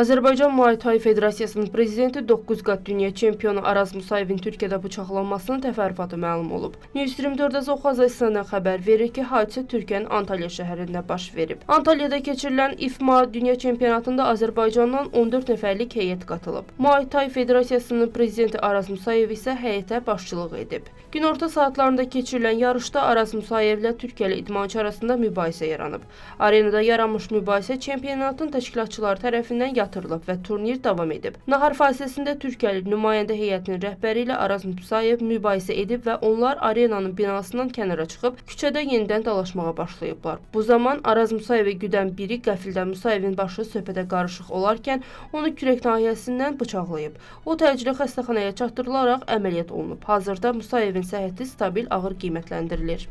Azərbaycan Muay Thai Federasiyasının prezidenti 9 qat dünya çempionu Araz Musayevin Türkiyədə bıçaqlanmasının təfərrüatı məlum olub. News 24 Azovxaz Azərbaycandan xəbər verir ki, hadisə Türkiyənin Antalya şəhərində baş verib. Antalyada keçirilən IFMA dünya çempionatında Azərbaycandan 14 nəfərlik heyət qatılıb. Muay Thai Federasiyasının prezidenti Araz Musayev isə heyətə başçılıq edib. Günorta saatlarında keçirilən yarışda Araz Musayevlə Türkiyəli idmançı arasında mübahisə yaranıb. Arenada yaranmış mübahisə çempionatın təşkilatçıları tərəfindən yatırılıb və turnir davam edib. Nahar fasiləsində Türkiyəli nümayəndə heyətinin rəhbəri ilə Araz Musayev mübahisə edib və onlar arenanın binasından kənara çıxıb küçədə yenidən dalaşmağa başlayıblar. Bu zaman Araz Musayevi güdən biri qəfildən Musayevin başı söhbətə qarışıq olarkən onu kürək nahiyəsindən bıçaqlayıb. O təcili xəstəxanaya çatdırılaraq əməliyyat olunub. Hazırda Musayevin səhhəti stabil ağır qiymətləndirilir.